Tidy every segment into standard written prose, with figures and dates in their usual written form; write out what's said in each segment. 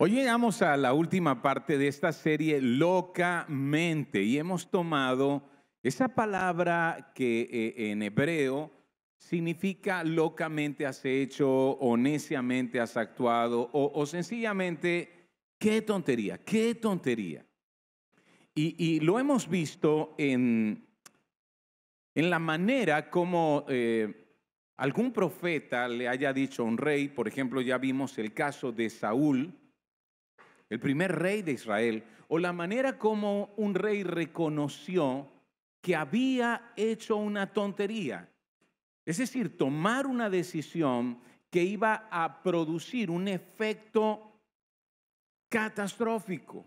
Hoy llegamos a la última parte de esta serie locamente y hemos tomado esa palabra que en hebreo significa locamente has hecho o neciamente has actuado o sencillamente qué tontería, qué tontería. Y lo hemos visto en la manera como algún profeta le haya dicho a un rey. Por ejemplo, ya vimos el caso de Saúl, el primer rey de Israel, o la manera como un rey reconoció que había hecho una tontería. Es decir, tomar una decisión que iba a producir un efecto catastrófico,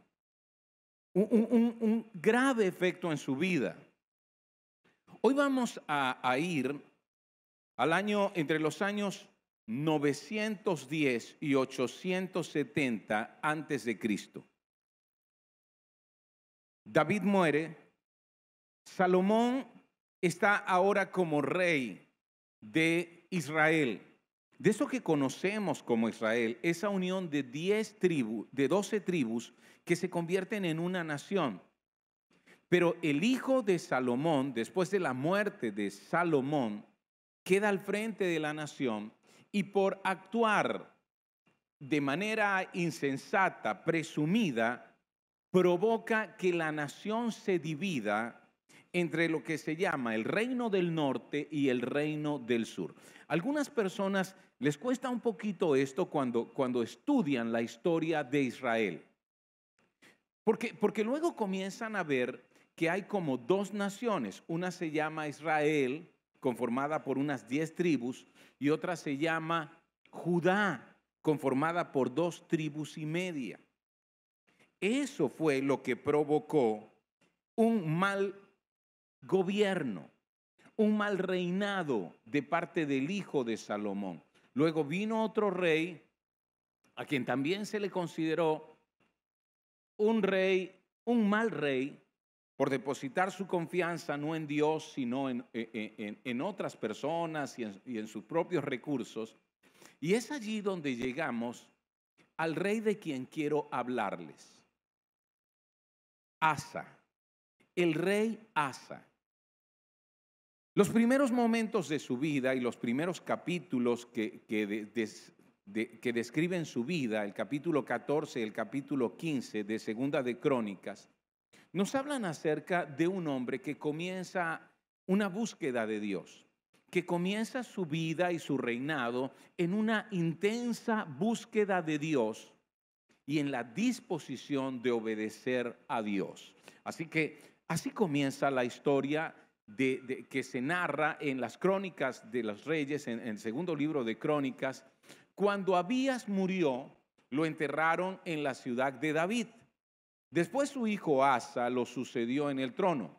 un grave efecto en su vida. Hoy vamos a ir al año, entre los años 910 y 870 antes de Cristo. David muere, Salomón está ahora como rey de Israel. De eso que conocemos como Israel, esa unión de 10 tribus, de 12 tribus que se convierten en una nación. Pero el hijo de Salomón, después de la muerte de Salomón, queda al frente de la nación y por actuar de manera insensata, presumida, provoca que la nación se divida entre lo que se llama el reino del norte y el reino del sur. Algunas personas les cuesta un poquito esto cuando estudian la historia de Israel, porque luego comienzan a ver que hay como dos naciones. Una se llama Israel, conformada por unas 10 tribus, y otra se llama Judá, conformada por 2 tribus y media. Eso fue lo que provocó un mal gobierno, un mal reinado de parte del hijo de Salomón. Luego vino otro rey, a quien también se le consideró un rey, un mal rey, por depositar su confianza no en Dios, sino en otras personas y en sus propios recursos. Y es allí donde llegamos al rey de quien quiero hablarles, Asa, el rey Asa. Los primeros momentos de su vida y los primeros capítulos que describen su vida, el capítulo 14 y el capítulo 15 de Segunda de Crónicas, nos hablan acerca de un hombre que comienza una búsqueda de Dios, que comienza su vida y su reinado en una intensa búsqueda de Dios y en la disposición de obedecer a Dios. Así que así comienza la historia que se narra en las Crónicas de los Reyes, en el segundo libro de Crónicas. Cuando Abías murió, lo enterraron en la ciudad de David. Después su hijo Asa lo sucedió en el trono.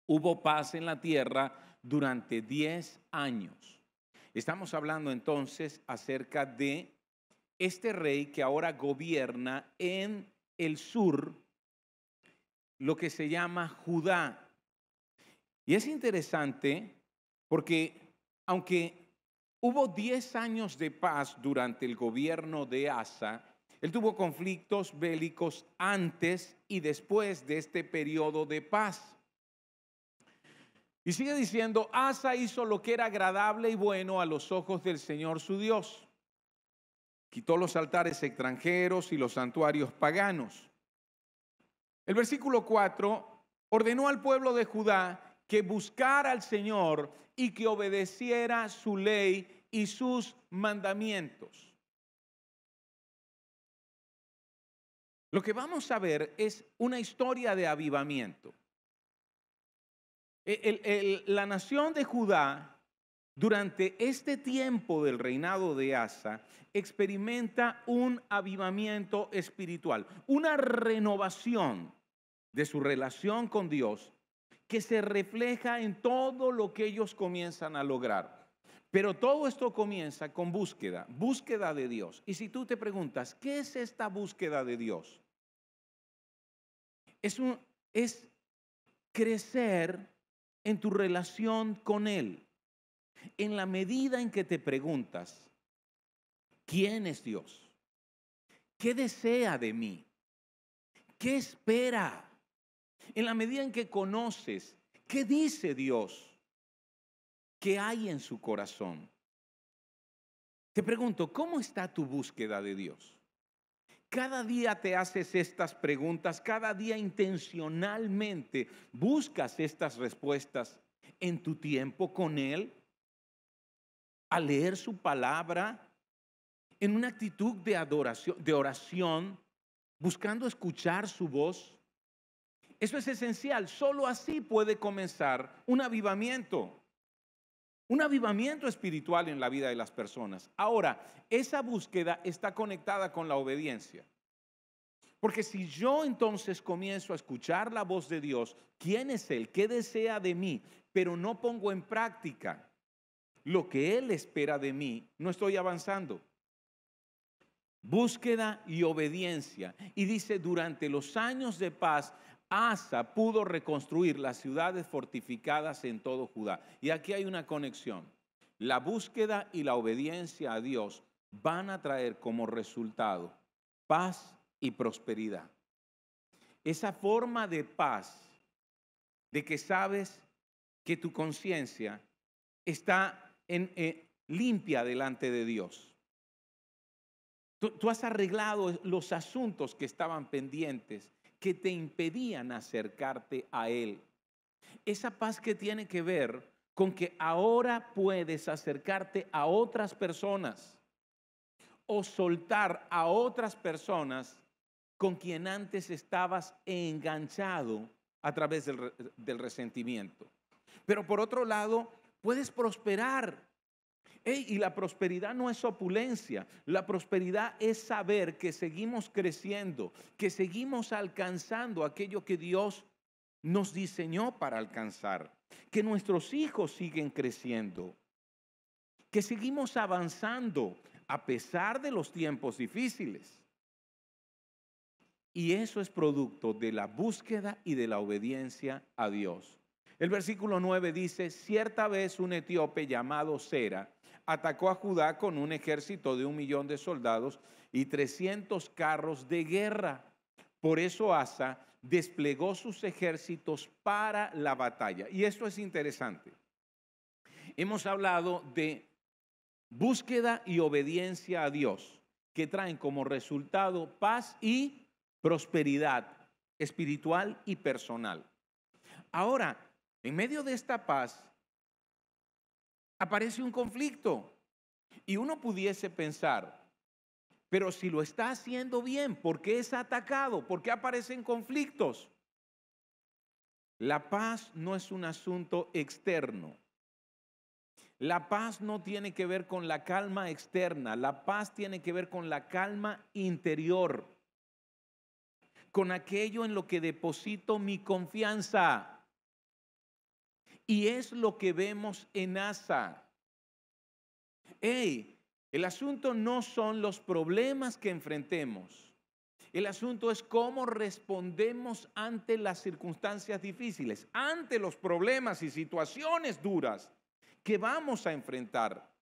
Hubo paz en la tierra durante 10 años. Estamos hablando entonces acerca de este rey que ahora gobierna en el sur, lo que se llama Judá. Y es interesante porque aunque hubo 10 años de paz durante el gobierno de Asa, él tuvo conflictos bélicos antes y después de este periodo de paz. Y sigue diciendo, Asa hizo lo que era agradable y bueno a los ojos del Señor su Dios. Quitó los altares extranjeros y los santuarios paganos. El versículo 4 ordenó al pueblo de Judá que buscara al Señor y que obedeciera su ley y sus mandamientos. Lo que vamos a ver es una historia de avivamiento. La nación de Judá, durante este tiempo del reinado de Asa, experimenta un avivamiento espiritual, una renovación de su relación con Dios que se refleja en todo lo que ellos comienzan a lograr. Pero todo esto comienza con búsqueda de Dios. Y si tú te preguntas, ¿qué es esta búsqueda de Dios? Es crecer en tu relación con Él. En la medida en que te preguntas, ¿quién es Dios? ¿Qué desea de mí? ¿Qué espera? En la medida en que conoces, ¿qué dice Dios? ¿Qué hay en su corazón? Te pregunto, ¿cómo está tu búsqueda de Dios? Cada día te haces estas preguntas, cada día intencionalmente buscas estas respuestas en tu tiempo con Él, al leer su palabra, en una actitud de adoración, de oración, buscando escuchar su voz. Eso es esencial. Solo así puede comenzar un avivamiento espiritual en la vida de las personas. Ahora, esa búsqueda está conectada con la obediencia. Porque si yo entonces comienzo a escuchar la voz de Dios, ¿quién es Él? ¿Qué desea de mí? Pero no pongo en práctica lo que Él espera de mí, no estoy avanzando. Búsqueda y obediencia. Y dice, durante los años de paz, Asa pudo reconstruir las ciudades fortificadas en todo Judá. Y aquí hay una conexión. La búsqueda y la obediencia a Dios van a traer como resultado paz y prosperidad. Esa forma de paz, de que sabes que tu conciencia está limpia delante de Dios. Tú has arreglado los asuntos que estaban pendientes, que te impedían acercarte a Él. Esa paz que tiene que ver con que ahora puedes acercarte a otras personas o soltar a otras personas con quien antes estabas enganchado a través del resentimiento. Pero por otro lado, puedes prosperar. Y la prosperidad no es opulencia, la prosperidad es saber que seguimos creciendo, que seguimos alcanzando aquello que Dios nos diseñó para alcanzar, que nuestros hijos siguen creciendo, que seguimos avanzando a pesar de los tiempos difíciles. Y eso es producto de la búsqueda y de la obediencia a Dios. El versículo 9 dice, cierta vez un etíope llamado Sera atacó a Judá con un ejército de 1,000,000 de soldados y 300 carros de guerra. Por eso Asa desplegó sus ejércitos para la batalla. Y esto es interesante. Hemos hablado de búsqueda y obediencia a Dios, que traen como resultado paz y prosperidad espiritual y personal. Ahora, en medio de esta paz, aparece un conflicto y uno pudiese pensar, pero si lo está haciendo bien, ¿por qué es atacado? ¿Por qué aparecen conflictos? La paz no es un asunto externo. La paz no tiene que ver con la calma externa. La paz tiene que ver con la calma interior, con aquello en lo que deposito mi confianza. Y es lo que vemos en Asa. El asunto no son los problemas que enfrentemos. El asunto es cómo respondemos ante las circunstancias difíciles, ante los problemas y situaciones duras que vamos a enfrentar.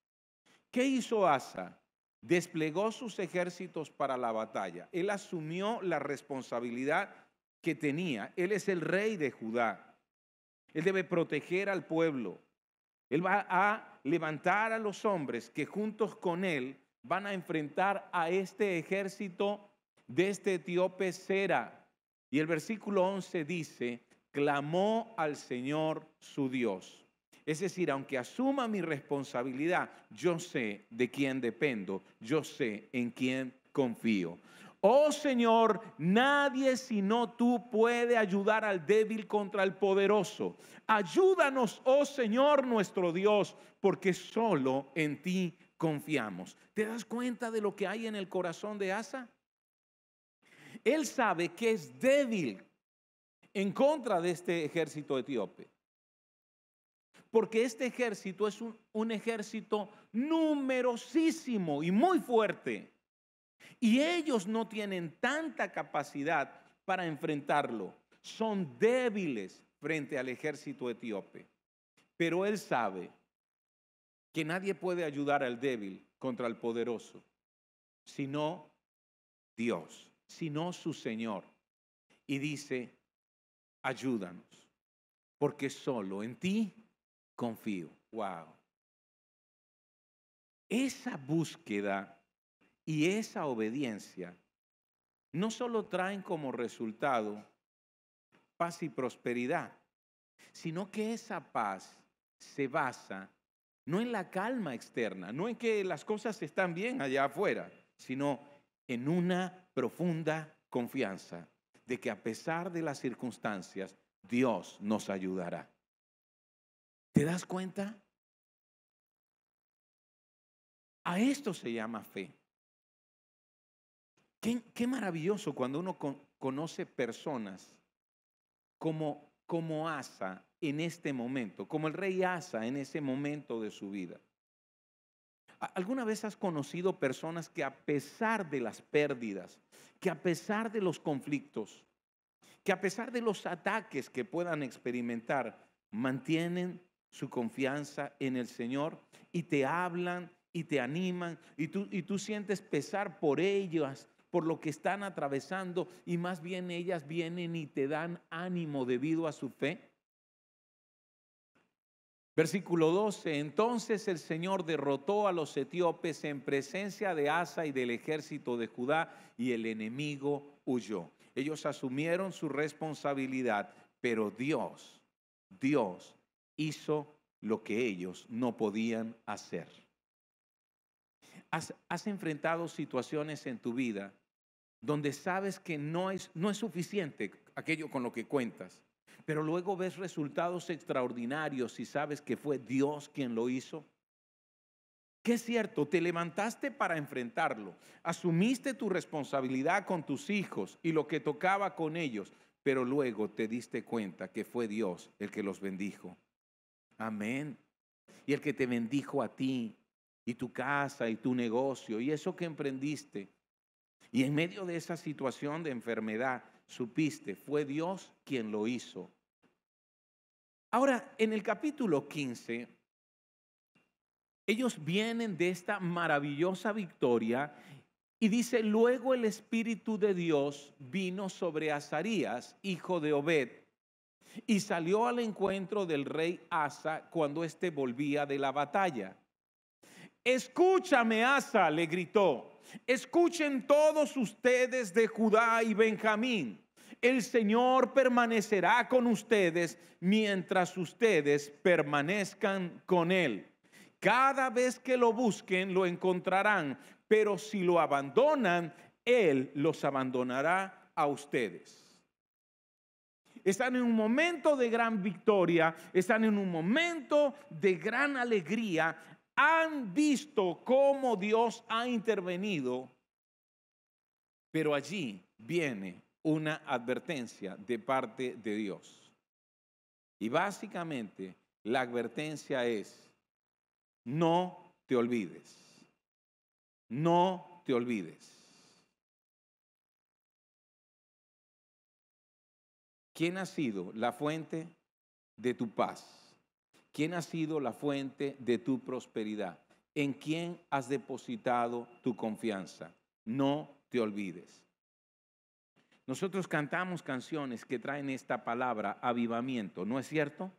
¿Qué hizo Asa? Desplegó sus ejércitos para la batalla. Él asumió la responsabilidad que tenía. Él es el rey de Judá. Él debe proteger al pueblo. Él va a levantar a los hombres que juntos con él van a enfrentar a este ejército de este etíope Sera. Y el versículo 11 dice, clamó al Señor su Dios. Es decir, aunque asuma mi responsabilidad, yo sé de quién dependo, yo sé en quién confío. Oh Señor, nadie sino tú puede ayudar al débil contra el poderoso. Ayúdanos, oh Señor nuestro Dios, porque solo en ti confiamos. ¿Te das cuenta de lo que hay en el corazón de Asa? Él sabe que es débil en contra de este ejército etíope. Porque este ejército es un ejército numerosísimo y muy fuerte. Y ellos no tienen tanta capacidad para enfrentarlo. Son débiles frente al ejército etíope. Pero él sabe que nadie puede ayudar al débil contra el poderoso, sino Dios, sino su Señor. Y dice, ayúdanos, porque solo en ti confío. Wow. Esa búsqueda y esa obediencia no solo traen como resultado paz y prosperidad, sino que esa paz se basa no en la calma externa, no en que las cosas están bien allá afuera, sino en una profunda confianza de que a pesar de las circunstancias, Dios nos ayudará. ¿Te das cuenta? A esto se llama fe. Qué maravilloso cuando uno conoce personas como Asa en este momento, como el rey Asa en ese momento de su vida. ¿Alguna vez has conocido personas que a pesar de las pérdidas, que a pesar de los conflictos, que a pesar de los ataques que puedan experimentar, mantienen su confianza en el Señor y te hablan y te animan y tú sientes pesar por ellas, por lo que están atravesando y más bien ellas vienen y te dan ánimo debido a su fe? Versículo 12, entonces el Señor derrotó a los etíopes en presencia de Asa y del ejército de Judá y el enemigo huyó. Ellos asumieron su responsabilidad, pero Dios hizo lo que ellos no podían hacer. ¿Has enfrentado situaciones en tu vida donde sabes que no es suficiente aquello con lo que cuentas, pero luego ves resultados extraordinarios y sabes que fue Dios quien lo hizo? Que es cierto, te levantaste para enfrentarlo, asumiste tu responsabilidad con tus hijos y lo que tocaba con ellos, pero luego te diste cuenta que fue Dios el que los bendijo. Amén. Y el que te bendijo a ti y tu casa y tu negocio y eso que emprendiste. Y en medio de esa situación de enfermedad, supiste, fue Dios quien lo hizo. Ahora, en el capítulo 15, ellos vienen de esta maravillosa victoria y dice, luego el Espíritu de Dios vino sobre Azarías, hijo de Obed, y salió al encuentro del rey Asa cuando éste volvía de la batalla. Escúchame, Asa, le gritó. Escuchen todos ustedes de Judá y Benjamín. El Señor permanecerá con ustedes mientras ustedes permanezcan con Él. Cada vez que lo busquen, lo encontrarán, pero si lo abandonan, Él los abandonará a ustedes. Están en un momento de gran victoria, están en un momento de gran alegría. Han visto cómo Dios ha intervenido, pero allí viene una advertencia de parte de Dios. Y básicamente la advertencia es, no te olvides, no te olvides. ¿Quién ha sido la fuente de tu paz? ¿Quién ha sido la fuente de tu prosperidad? ¿En quién has depositado tu confianza? No te olvides. Nosotros cantamos canciones que traen esta palabra avivamiento, ¿no es cierto?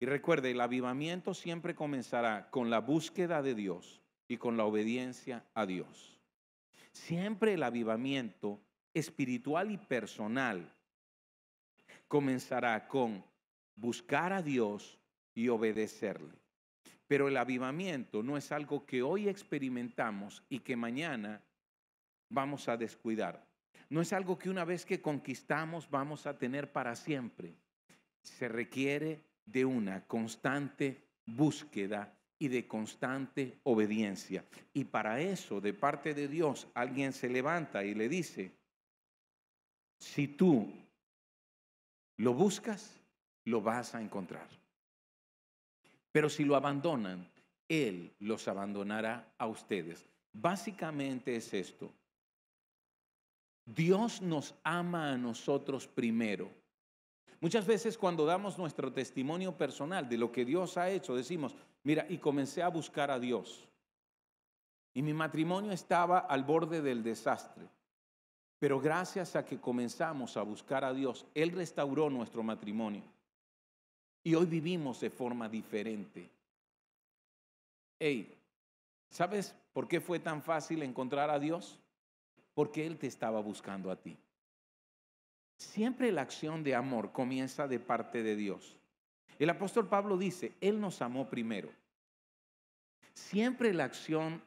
Y recuerde, el avivamiento siempre comenzará con la búsqueda de Dios y con la obediencia a Dios. Siempre el avivamiento espiritual y personal comenzará con buscar a Dios y obedecerle. Pero el avivamiento no es algo que hoy experimentamos y que mañana vamos a descuidar. No es algo que una vez que conquistamos vamos a tener para siempre. Se requiere de una constante búsqueda y de constante obediencia. Y para eso, de parte de Dios, alguien se levanta y le dice, si tú lo buscas, lo vas a encontrar. Pero si lo abandonan, Él los abandonará a ustedes. Básicamente es esto. Dios nos ama a nosotros primero. Muchas veces cuando damos nuestro testimonio personal de lo que Dios ha hecho, decimos, mira, y comencé a buscar a Dios. y mi matrimonio estaba al borde del desastre. Pero gracias a que comenzamos a buscar a Dios, Él restauró nuestro matrimonio. Y hoy vivimos de forma diferente. Hey, ¿sabes por qué fue tan fácil encontrar a Dios? Porque Él te estaba buscando a ti. Siempre la acción de amor comienza de parte de Dios. El apóstol Pablo dice, Él nos amó primero. Siempre la acción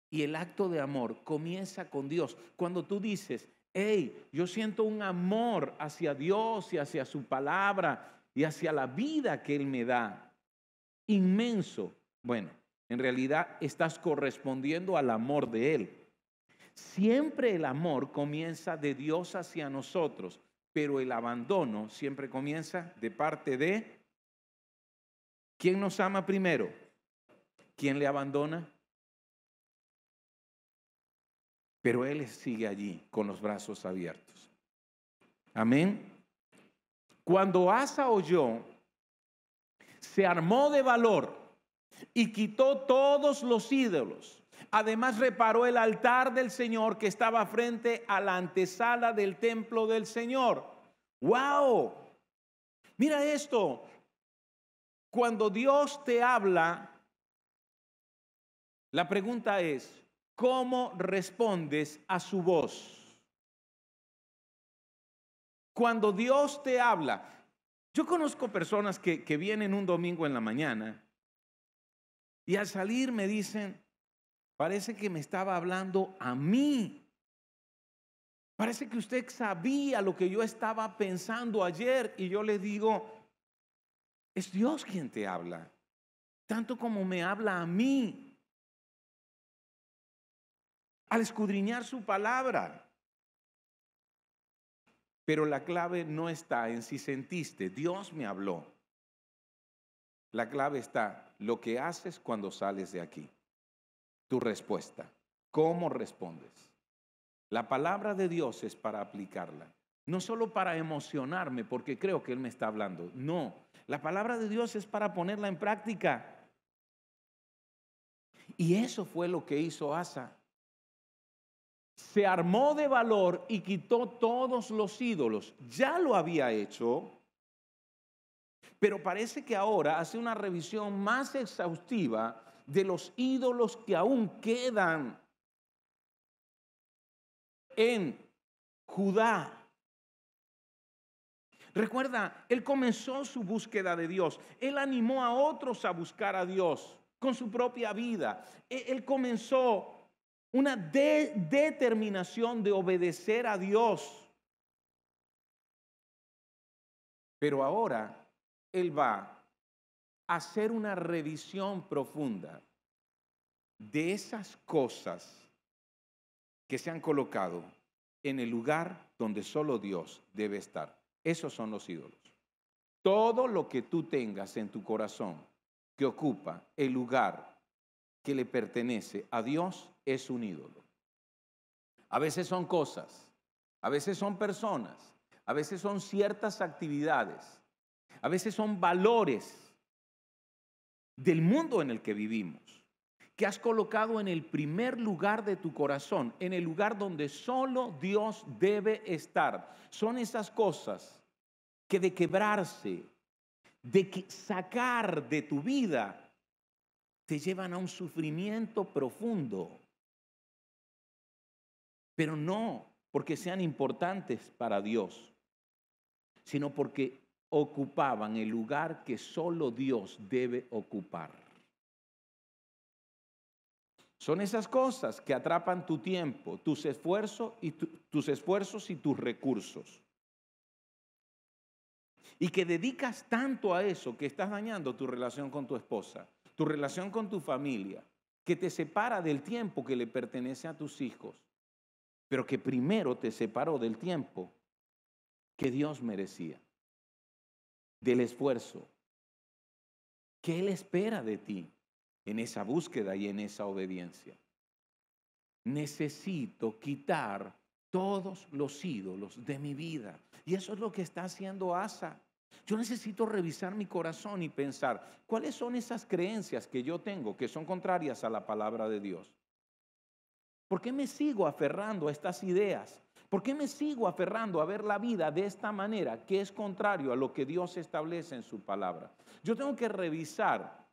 y el acto de amor comienza con Dios. Cuando tú dices, hey, yo siento un amor hacia Dios y hacia su palabra y hacia la vida que Él me da, inmenso. Bueno, en realidad estás correspondiendo al amor de Él. Siempre el amor comienza de Dios hacia nosotros, pero el abandono siempre comienza de parte de ¿quién nos ama primero? ¿Quién le abandona? Pero Él sigue allí con los brazos abiertos. Amén. Cuando Asa oyó, se armó de valor y quitó todos los ídolos. Además reparó el altar del Señor que estaba frente a la antesala del templo del Señor. ¡Wow! Mira esto. Cuando Dios te habla, la pregunta es, ¿cómo respondes a su voz? Cuando Dios te habla, yo conozco personas que vienen un domingo en la mañana y al salir me dicen, parece que me estaba hablando a mí. Parece que usted sabía lo que yo estaba pensando ayer y yo le digo, es Dios quien te habla, tanto como me habla a mí. Al escudriñar su palabra. Pero la clave no está en si sentiste, Dios me habló. La clave está lo que haces cuando sales de aquí. Tu respuesta. ¿Cómo respondes? La palabra de Dios es para aplicarla. No solo para emocionarme porque creo que Él me está hablando. No, la palabra de Dios es para ponerla en práctica. Y eso fue lo que hizo Asa. Se armó de valor y quitó todos los ídolos. Ya lo había hecho, pero parece que ahora hace una revisión más exhaustiva de los ídolos que aún quedan en Judá. Recuerda, él comenzó su búsqueda de Dios. Él animó a otros a buscar a Dios con su propia vida. Él comenzó una determinación de obedecer a Dios. Pero ahora él va a hacer una revisión profunda de esas cosas que se han colocado en el lugar donde solo Dios debe estar. Esos son los ídolos. Todo lo que tú tengas en tu corazón que ocupa el lugar que le pertenece a Dios es un ídolo. A veces son cosas, a veces son personas, a veces son ciertas actividades, a veces son valores del mundo en el que vivimos, que has colocado en el primer lugar de tu corazón, en el lugar donde solo Dios debe estar. Son esas cosas que de quebrarse, de sacar de tu vida, te llevan a un sufrimiento profundo. Pero no porque sean importantes para Dios, sino porque ocupaban el lugar que solo Dios debe ocupar. Son esas cosas que atrapan tu tiempo, tus esfuerzos y tus recursos. Y que dedicas tanto a eso que estás dañando tu relación con tu esposa, tu relación con tu familia, que te separa del tiempo que le pertenece a tus hijos, pero que primero te separó del tiempo que Dios merecía, del esfuerzo que Él espera de ti en esa búsqueda y en esa obediencia. Necesito quitar todos los ídolos de mi vida. Y eso es lo que está haciendo Asa. Yo necesito revisar mi corazón y pensar, ¿cuáles son esas creencias que yo tengo que son contrarias a la palabra de Dios? ¿Por qué me sigo aferrando a estas ideas? ¿Por qué me sigo aferrando a ver la vida de esta manera que es contrario a lo que Dios establece en su palabra? Yo tengo que revisar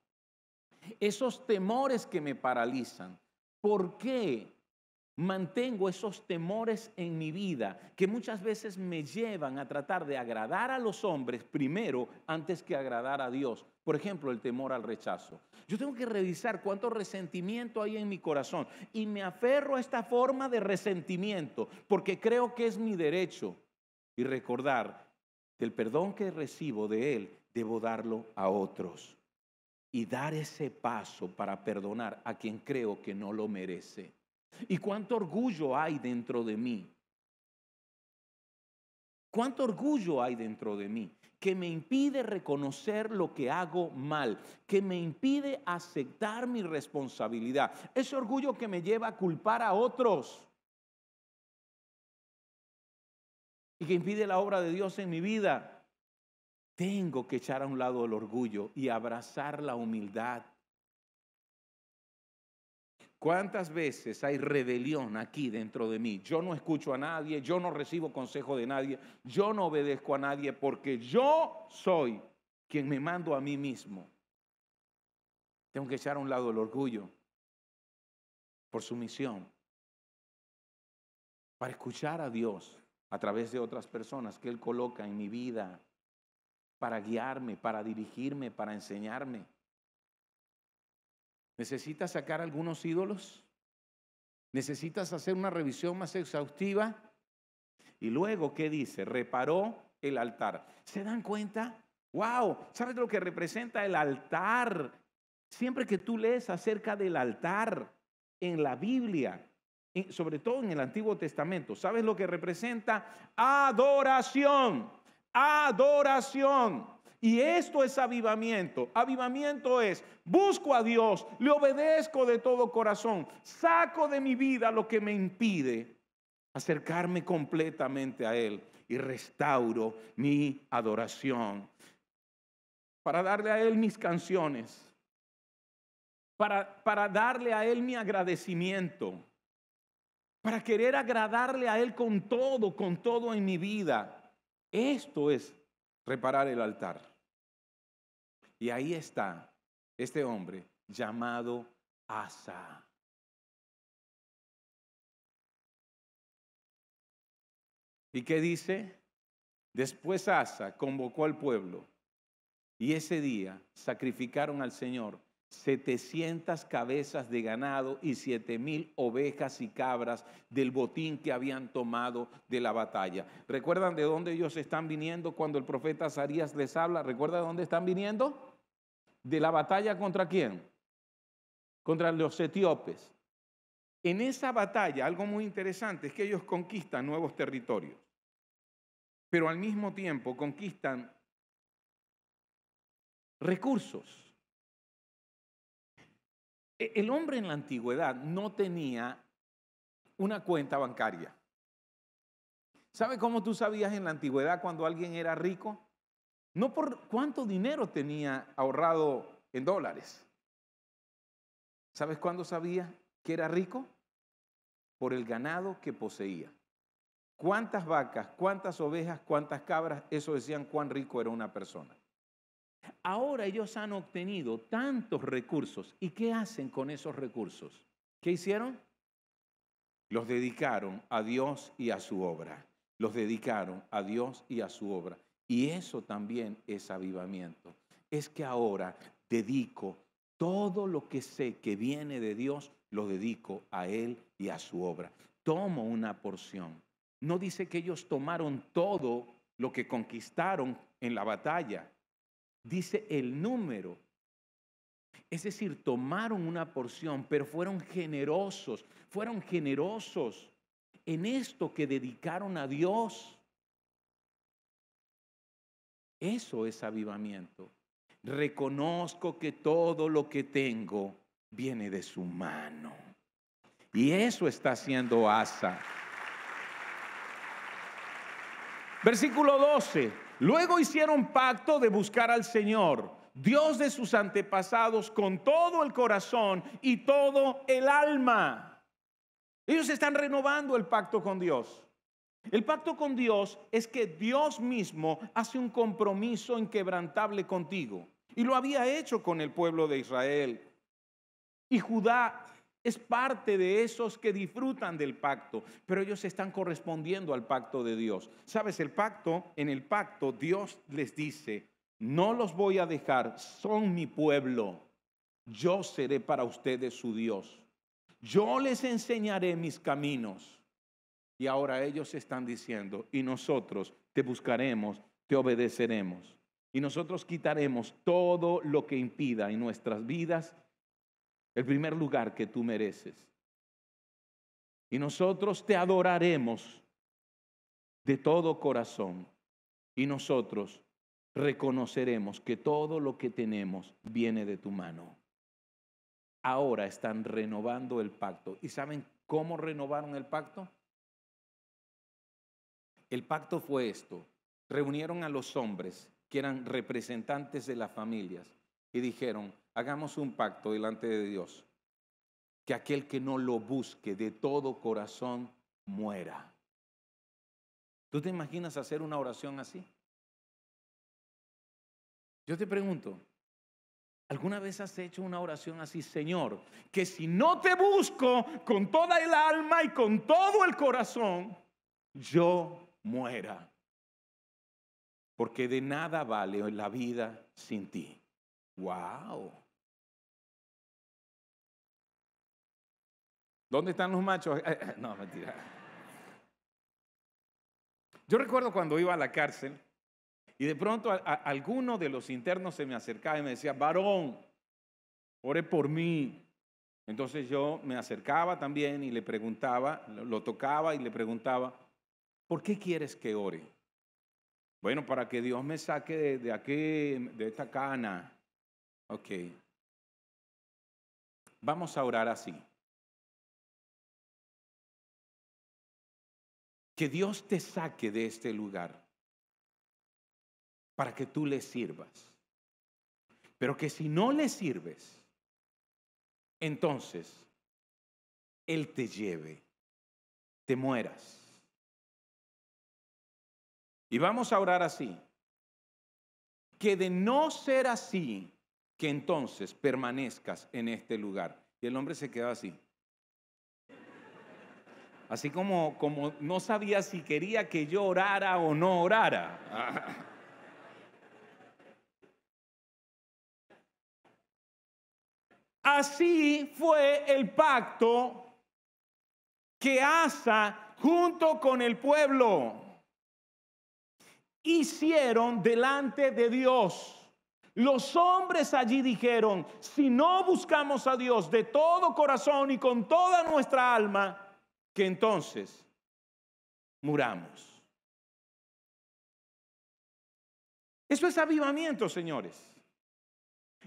esos temores que me paralizan. ¿Por qué mantengo esos temores en mi vida que muchas veces me llevan a tratar de agradar a los hombres primero antes que agradar a Dios? Por ejemplo, el temor al rechazo. Yo tengo que revisar cuánto resentimiento hay en mi corazón y me aferro a esta forma de resentimiento porque creo que es mi derecho, y recordar que el perdón que recibo de Él debo darlo a otros y dar ese paso para perdonar a quien creo que no lo merece. ¿Y cuánto orgullo hay dentro de mí? ¿Cuánto orgullo hay dentro de mí que me impide reconocer lo que hago mal, que me impide aceptar mi responsabilidad? Ese orgullo que me lleva a culpar a otros y que impide la obra de Dios en mi vida. Tengo que echar a un lado el orgullo y abrazar la humildad. ¿Cuántas veces hay rebelión aquí dentro de mí? Yo no escucho a nadie, yo no recibo consejo de nadie, yo no obedezco a nadie porque yo soy quien me mando a mí mismo. Tengo que echar a un lado el orgullo por sumisión, para escuchar a Dios a través de otras personas que Él coloca en mi vida para guiarme, para dirigirme, para enseñarme. ¿Necesitas sacar algunos ídolos? ¿Necesitas hacer una revisión más exhaustiva? Y luego, ¿qué dice? Reparó el altar. ¿Se dan cuenta? ¡Wow! ¿Sabes lo que representa el altar? Siempre que tú lees acerca del altar en la Biblia, sobre todo en el Antiguo Testamento, ¿sabes lo que representa? Adoración. Adoración. Y esto es avivamiento. Avivamiento es, busco a Dios, le obedezco de todo corazón, saco de mi vida lo que me impide acercarme completamente a Él y restauro mi adoración. Para darle a Él mis canciones, para darle a Él mi agradecimiento, para querer agradarle a Él con todo en mi vida. Esto es reparar el altar. Y ahí está este hombre llamado Asa. ¿Y qué dice? Después Asa convocó al pueblo y ese día sacrificaron al Señor 700 cabezas de ganado y 7,000 ovejas y cabras del botín que habían tomado de la batalla. ¿Recuerdan de dónde ellos están viniendo cuando el profeta Azarías les habla? ¿Recuerdan de dónde están viniendo? ¿De la batalla contra quién? Contra los etíopes. En esa batalla, algo muy interesante es que ellos conquistan nuevos territorios, pero al mismo tiempo conquistan recursos. El hombre en la antigüedad no tenía una cuenta bancaria. ¿Sabe cómo tú sabías en la antigüedad cuando alguien era rico? No por cuánto dinero tenía ahorrado en dólares. ¿Sabes cuándo sabía que era rico? Por el ganado que poseía. ¿Cuántas vacas, cuántas ovejas, cuántas cabras? Eso decían cuán rico era una persona. Ahora ellos han obtenido tantos recursos. ¿Y qué hacen con esos recursos? ¿Qué hicieron? Los dedicaron a Dios y a su obra. Los dedicaron a Dios y a su obra. Y eso también es avivamiento. Es que ahora dedico todo lo que sé que viene de Dios, lo dedico a Él y a su obra. Tomo una porción. No dice que ellos tomaron todo lo que conquistaron en la batalla. Dice el número. Es decir, tomaron una porción, pero fueron generosos en esto que dedicaron a Dios. Eso es avivamiento. Reconozco que todo lo que tengo viene de su mano. Y eso está haciendo Asa. Versículo 12. Luego hicieron pacto de buscar al Señor, Dios de sus antepasados, con todo el corazón y todo el alma. Ellos están renovando el pacto con Dios. El pacto con Dios es que Dios mismo hace un compromiso inquebrantable contigo. Y lo había hecho con el pueblo de Israel. Y Judá es parte de esos que disfrutan del pacto, pero ellos están correspondiendo al pacto de Dios. ¿Sabes? En el pacto Dios les dice, no los voy a dejar, son mi pueblo. Yo seré para ustedes su Dios. Yo les enseñaré mis caminos. Y ahora ellos están diciendo, y nosotros te buscaremos, te obedeceremos. Y nosotros quitaremos todo lo que impida en nuestras vidas el primer lugar que tú mereces. Y nosotros te adoraremos de todo corazón. Y nosotros reconoceremos que todo lo que tenemos viene de tu mano. Ahora están renovando el pacto. ¿Y saben cómo renovaron el pacto? El pacto fue esto. Reunieron a los hombres que eran representantes de las familias y dijeron, hagamos un pacto delante de Dios, que aquel que no lo busque de todo corazón muera. ¿Tú te imaginas hacer una oración así? Yo te pregunto, ¿alguna vez has hecho una oración así? Señor, que si no te busco con toda el alma y con todo el corazón, yo muera. Porque de nada vale la vida sin ti. ¡Wow! ¿Dónde están los machos? No, mentira. Yo recuerdo cuando iba a la cárcel y de pronto alguno de los internos se me acercaba y me decía, varón, ore por mí. Entonces yo me acercaba también y le preguntaba, lo tocaba y le preguntaba, ¿por qué quieres que ore? Bueno, para que Dios me saque de aquí, de esta cana. Ok. Vamos a orar así. Que Dios te saque de este lugar para que tú le sirvas. Pero que si no le sirves, entonces Él te lleve, te mueras. Y vamos a orar así. Que de no ser así, que entonces permanezcas en este lugar. Y el hombre se quedó así. Así como no sabía si quería que yo orara o no orara. Así fue el pacto que Asa junto con el pueblo hicieron delante de Dios. Los hombres allí dijeron, si no buscamos a Dios de todo corazón y con toda nuestra alma, que entonces muramos. Eso es avivamiento, señores.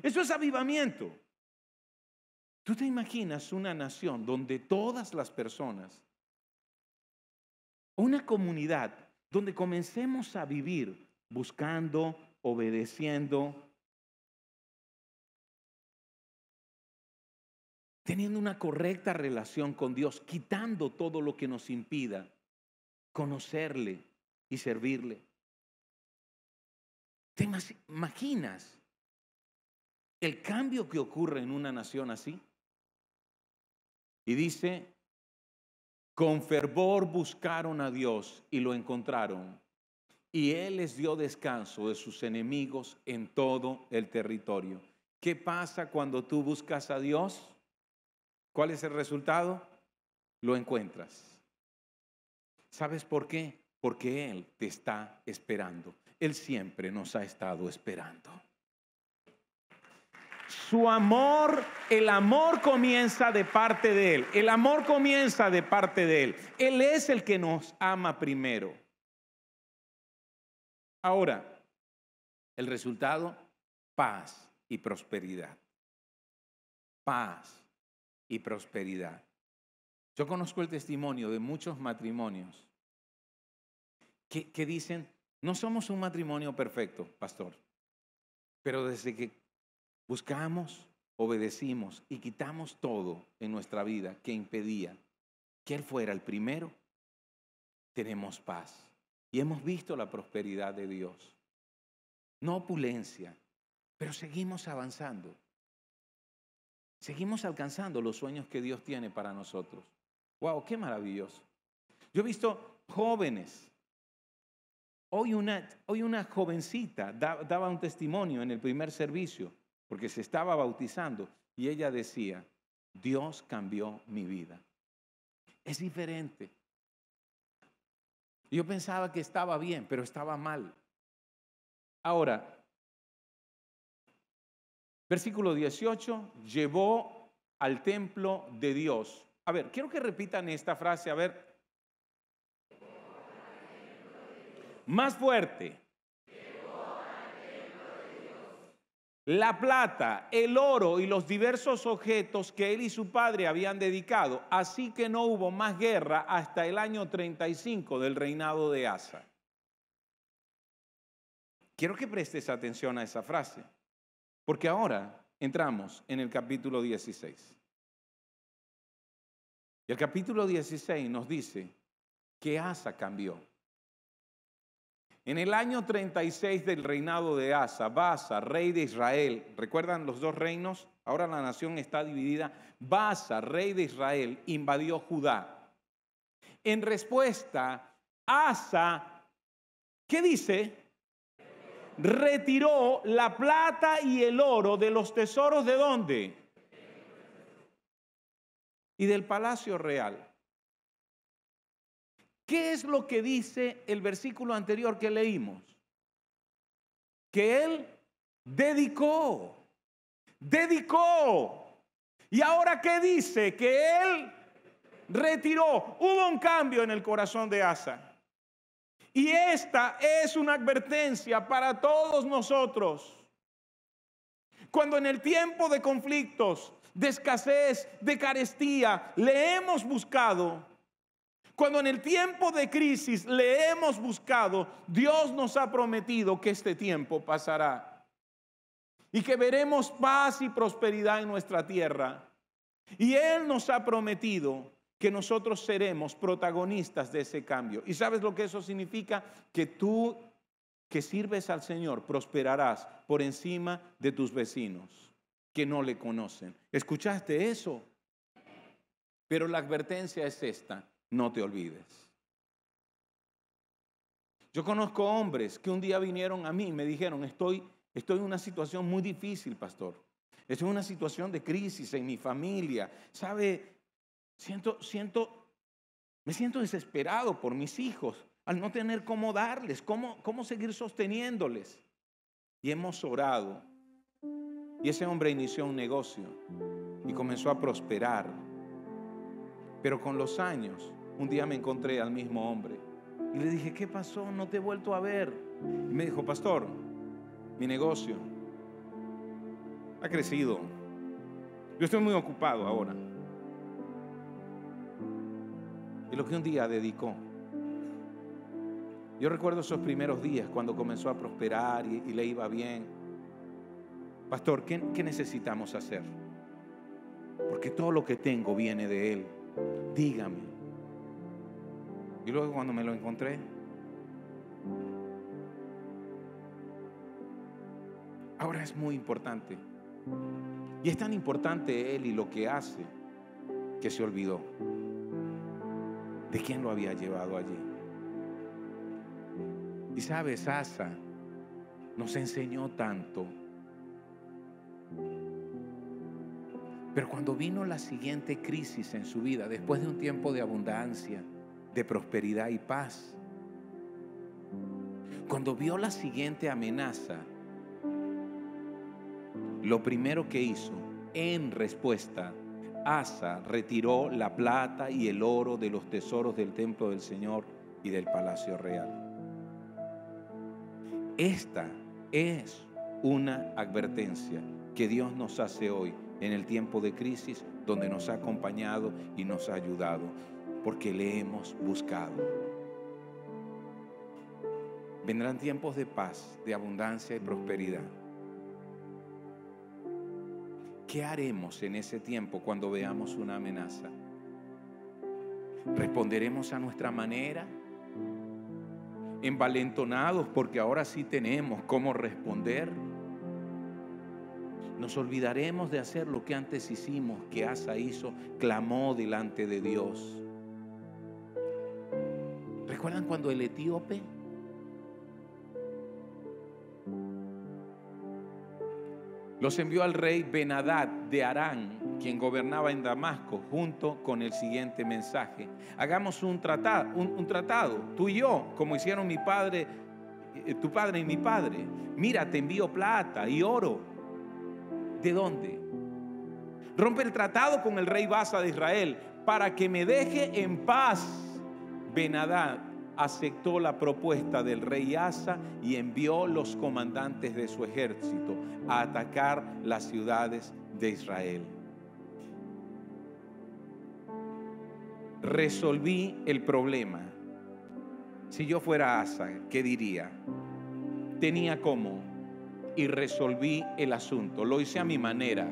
Eso es avivamiento. ¿Tú te imaginas una nación donde todas las personas, una comunidad donde comencemos a vivir buscando, obedeciendo, teniendo una correcta relación con Dios, quitando todo lo que nos impida conocerle y servirle? ¿Te imaginas el cambio que ocurre en una nación así? Y dice, con fervor buscaron a Dios y lo encontraron. Y Él les dio descanso de sus enemigos en todo el territorio. ¿Qué pasa cuando tú buscas a Dios? ¿Cuál es el resultado? Lo encuentras. ¿Sabes por qué? Porque Él te está esperando. Él siempre nos ha estado esperando. Su amor, el amor comienza de parte de Él. El amor comienza de parte de Él. Él es el que nos ama primero. Ahora, el resultado, paz y prosperidad. Paz y prosperidad. Yo conozco el testimonio de muchos matrimonios que dicen, no somos un matrimonio perfecto, pastor, pero desde que buscamos, obedecimos y quitamos todo en nuestra vida que impedía que Él fuera el primero, tenemos paz. Y hemos visto la prosperidad de Dios. No opulencia, pero seguimos avanzando. Seguimos alcanzando los sueños que Dios tiene para nosotros. ¡Wow! ¡Qué maravilloso! Yo he visto jóvenes. Hoy una jovencita daba un testimonio en el primer servicio porque se estaba bautizando y ella decía, Dios cambió mi vida. Es diferente. Yo pensaba que estaba bien, pero estaba mal. Ahora, versículo 18, llevó al templo de Dios. A ver, quiero que repitan esta frase, a ver. Más fuerte. La plata, el oro y los diversos objetos que él y su padre habían dedicado. Así que no hubo más guerra hasta el año 35 del reinado de Asa. Quiero que prestes atención a esa frase, porque ahora entramos en el capítulo 16. Y el capítulo 16 nos dice que Asa cambió. En el año 36 del reinado de Asa, Baasa, rey de Israel, ¿recuerdan los dos reinos? Ahora la nación está dividida. Baasa, rey de Israel, invadió Judá. En respuesta, Asa, ¿qué dice? Retiró la plata y el oro de los tesoros ¿de dónde? Y del palacio real. ¿Qué es lo que dice el versículo anterior que leímos? Que él dedicó. ¿Y ahora qué dice? Que él retiró. Hubo un cambio en el corazón de Asa. Y esta es una advertencia para todos nosotros. Cuando en el tiempo de conflictos, de escasez, de carestía, le hemos buscado. Cuando en el tiempo de crisis le hemos buscado, Dios nos ha prometido que este tiempo pasará y que veremos paz y prosperidad en nuestra tierra. Y Él nos ha prometido que nosotros seremos protagonistas de ese cambio. ¿Y sabes lo que eso significa? Que tú que sirves al Señor prosperarás por encima de tus vecinos que no le conocen. ¿Escuchaste eso? Pero la advertencia es esta. No te olvides. Yo conozco hombres que un día vinieron a mí y me dijeron, estoy en una situación muy difícil, pastor. Estoy en una situación de crisis en mi familia. ¿Sabe? Me siento desesperado por mis hijos al no tener cómo darles, cómo seguir sosteniéndoles. Y hemos orado. Y ese hombre inició un negocio y comenzó a prosperar. Pero con los años, un día me encontré al mismo hombre y le dije, ¿qué pasó? No te he vuelto a ver. Y me dijo, pastor, mi negocio ha crecido. Yo estoy muy ocupado ahora. Y lo que un día dedicó. Yo recuerdo esos primeros días cuando comenzó a prosperar y le iba bien. Pastor, ¿qué necesitamos hacer? Porque todo lo que tengo viene de Él. Dígame. Y luego cuando me lo encontré, ahora es muy importante. Y es tan importante Él y lo que hace que se olvidó de quién lo había llevado allí. Y sabes, Asa nos enseñó tanto. Pero cuando vino la siguiente crisis en su vida, después de un tiempo de abundancia, de prosperidad y paz, cuando vio la siguiente amenaza, lo primero que hizo en respuesta, Asa retiró la plata y el oro de los tesoros del templo del Señor y del palacio real. Esta es una advertencia que Dios nos hace hoy en el tiempo de crisis, donde nos ha acompañado y nos ha ayudado, porque le hemos buscado. Vendrán tiempos de paz, de abundancia y prosperidad. ¿Qué haremos en ese tiempo cuando veamos una amenaza? ¿Responderemos a nuestra manera? ¿Envalentonados porque ahora sí tenemos cómo responder? ¿Nos olvidaremos de hacer lo que antes hicimos, que Asa hizo? Clamó delante de Dios. ¿Recuerdan cuando el etíope los envió al rey Ben-Hadad de Aram, quien gobernaba en Damasco, junto con el siguiente mensaje: hagamos un tratado, tú y yo, como hicieron mi padre, tu padre y mi padre. Mira, te envío plata y oro. ¿De dónde? Rompe el tratado con el rey Baasa de Israel para que me deje en paz. Ben-Hadad aceptó la propuesta del rey Asa y envió los comandantes de su ejército a atacar las ciudades de Israel. Resolví el problema. Si yo fuera Asa, ¿qué diría? Tenía cómo y resolví el asunto. Lo hice a mi manera.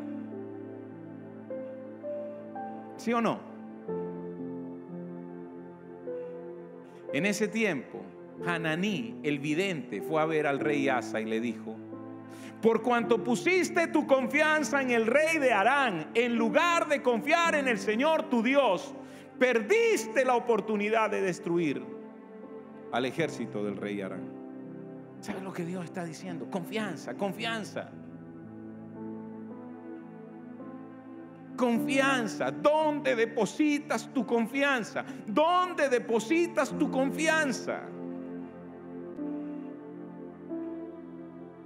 ¿Sí o no? En ese tiempo, Hananí, el vidente, fue a ver al rey Asa y le dijo: por cuanto pusiste tu confianza en el rey de Aram, en lugar de confiar en el Señor tu Dios, perdiste la oportunidad de destruir al ejército del rey Aram. ¿Sabes lo que Dios está diciendo? Confianza, confianza. Confianza. ¿Dónde depositas tu confianza? ¿Dónde depositas tu confianza?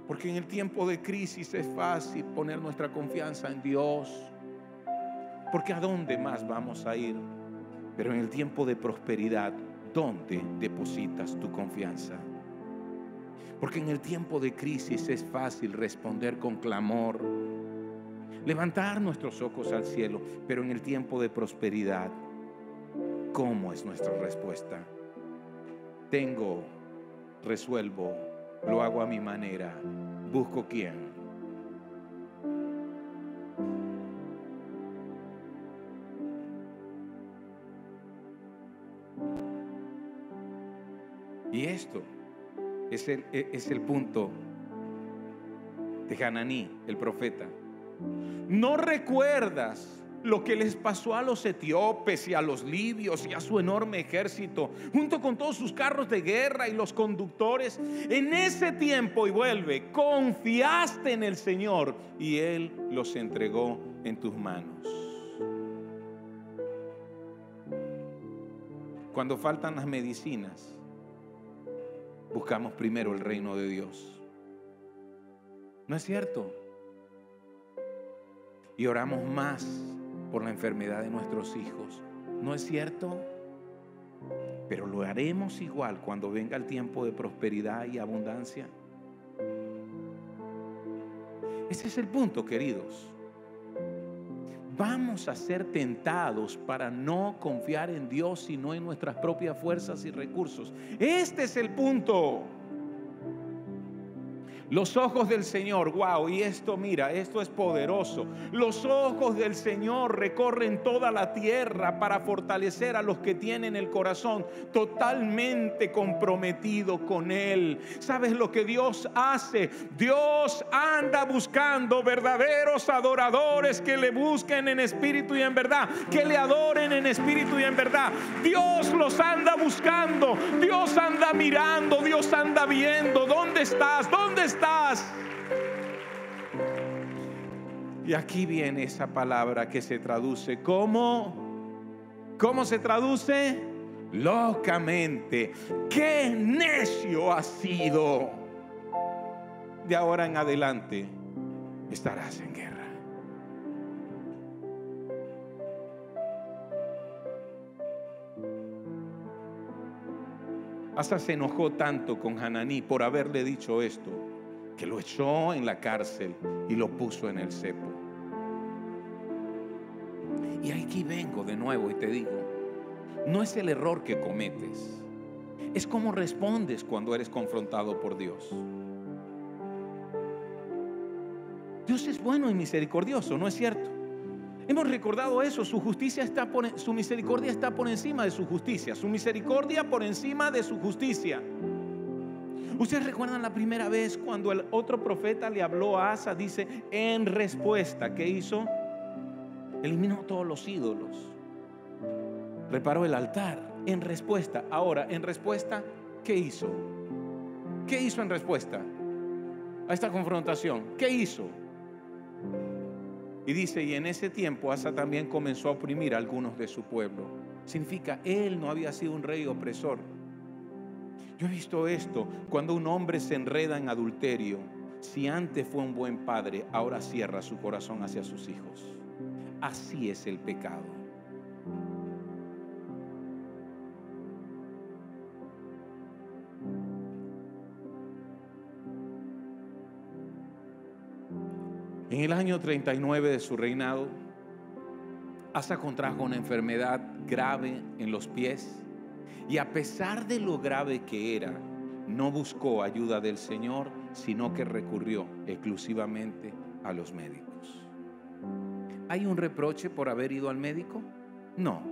Porque en el tiempo de crisis es fácil poner nuestra confianza en Dios, porque ¿a dónde más vamos a ir? Pero en el tiempo de prosperidad, ¿dónde depositas tu confianza? Porque en el tiempo de crisis es fácil responder con clamor, levantar nuestros ojos al cielo, pero en el tiempo de prosperidad, ¿cómo es nuestra respuesta? Tengo, resuelvo, lo hago a mi manera, busco quién. Y esto es el punto de Hananí, el profeta. ¿No recuerdas lo que les pasó a los etíopes y a los libios y a su enorme ejército, junto con todos sus carros de guerra y los conductores? En ese tiempo, y vuelve, confiaste en el Señor y Él los entregó en tus manos. Cuando faltan las medicinas, buscamos primero el reino de Dios. ¿No es cierto? Y oramos más por la enfermedad de nuestros hijos. ¿No es cierto? Pero lo haremos igual cuando venga el tiempo de prosperidad y abundancia. Ese es el punto, queridos. Vamos a ser tentados para no confiar en Dios, sino en nuestras propias fuerzas y recursos. Este es el punto. Los ojos del Señor, wow, y esto, mira, esto es poderoso. Los ojos del Señor recorren toda la tierra para fortalecer a los que tienen el corazón totalmente comprometido con Él. ¿Sabes lo que Dios hace? Dios anda buscando verdaderos adoradores que le busquen en espíritu y en verdad, que le adoren en espíritu y en verdad. Dios los anda buscando, Dios anda mirando, Dios anda viendo. ¿Dónde estás? ¿Dónde estás? Y aquí viene esa palabra que se traduce como, ¿cómo se traduce? Locamente. ¡Qué necio has sido! De ahora en adelante estarás en guerra. Asa se enojó tanto con Hananí por haberle dicho esto, que lo echó en la cárcel y lo puso en el cepo. Y aquí vengo de nuevo y te digo, no es el error que cometes, es cómo respondes cuando eres confrontado por Dios. Dios es bueno y misericordioso, ¿no es cierto? Hemos recordado eso, su misericordia está por encima de su justicia, su misericordia por encima de su justicia. ¿Ustedes recuerdan la primera vez cuando el otro profeta le habló a Asa? Dice, en respuesta, ¿qué hizo? Eliminó todos los ídolos, reparó el altar, en respuesta. Ahora, en respuesta, ¿qué hizo? ¿Qué hizo en respuesta a esta confrontación? ¿Qué hizo? Y dice, y en ese tiempo Asa también comenzó a oprimir a algunos de su pueblo. Significa, él no había sido un rey opresor. Yo he visto esto, cuando un hombre se enreda en adulterio, si antes fue un buen padre, ahora cierra su corazón hacia sus hijos. Así es el pecado. En el año 39 de su reinado, Asa contrajo una enfermedad grave en los pies, y a pesar de lo grave que era, no buscó ayuda del Señor, sino que recurrió exclusivamente a los médicos. ¿Hay un reproche por haber ido al médico? No.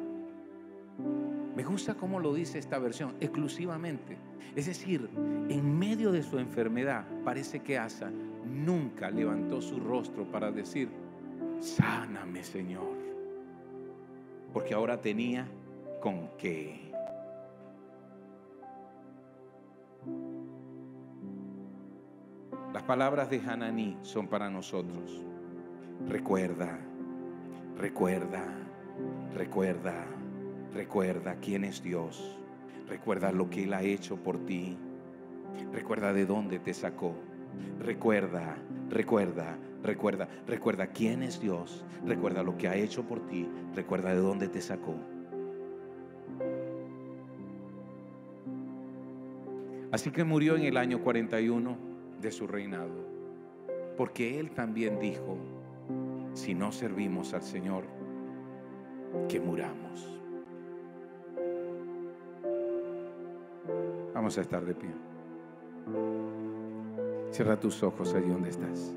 Me gusta cómo lo dice esta versión, exclusivamente. Es decir, en medio de su enfermedad, parece que Asa nunca levantó su rostro para decir, sáname, Señor, porque ahora tenía con qué. Las palabras de Hananí son para nosotros. Recuerda, recuerda, recuerda, recuerda quién es Dios. Recuerda lo que Él ha hecho por ti. Recuerda de dónde te sacó. Recuerda, recuerda, recuerda, recuerda quién es Dios. Recuerda lo que ha hecho por ti. Recuerda de dónde te sacó. Así que murió en el año 41 de su reinado, porque Él también dijo, si no servimos al Señor, que muramos. Vamos a estar de pie. Cierra tus ojos allí donde estás.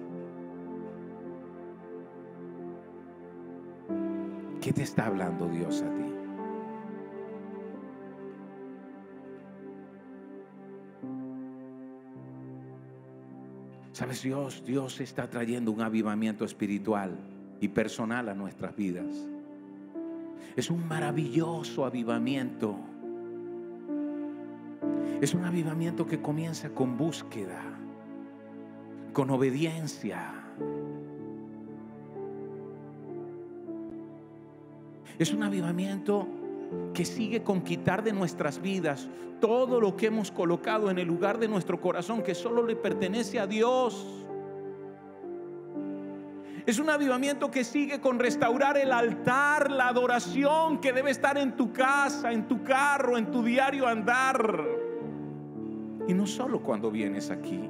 ¿Qué te está hablando Dios a ti? ¿Sabes? Dios está trayendo un avivamiento espiritual y personal a nuestras vidas. Es un maravilloso avivamiento. Es un avivamiento que comienza con búsqueda, con obediencia. Es un avivamiento que sigue con quitar de nuestras vidas todo lo que hemos colocado en el lugar de nuestro corazón que solo le pertenece a Dios. Es un avivamiento que sigue con restaurar el altar, la adoración que debe estar en tu casa, en tu carro, en tu diario andar. Y no solo cuando vienes aquí.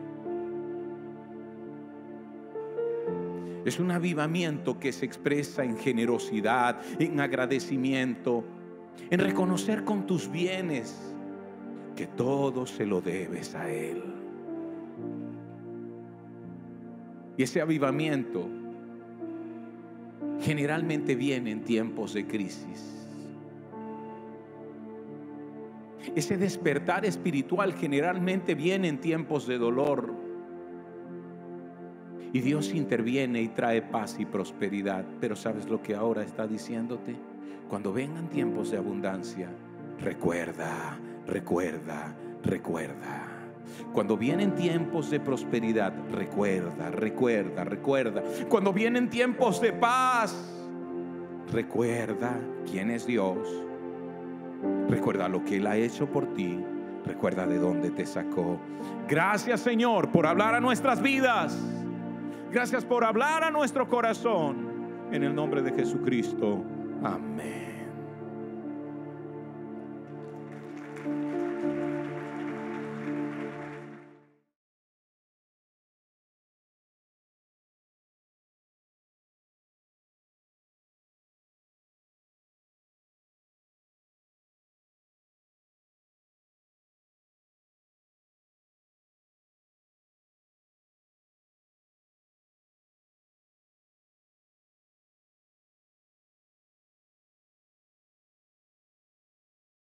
Es un avivamiento que se expresa en generosidad, en agradecimiento, en reconocer con tus bienes que todo se lo debes a Él. Y ese avivamiento generalmente viene en tiempos de crisis. Ese despertar espiritual generalmente viene en tiempos de dolor. Y Dios interviene y trae paz y prosperidad. Pero ¿sabes lo que ahora está diciéndote? Cuando vengan tiempos de abundancia, recuerda, recuerda, recuerda. Cuando vienen tiempos de prosperidad, recuerda, recuerda, recuerda. Cuando vienen tiempos de paz, recuerda quién es Dios. Recuerda lo que Él ha hecho por ti. Recuerda de dónde te sacó. Gracias, Señor, por hablar a nuestras vidas. Gracias por hablar a nuestro corazón. En el nombre de Jesucristo. Amén.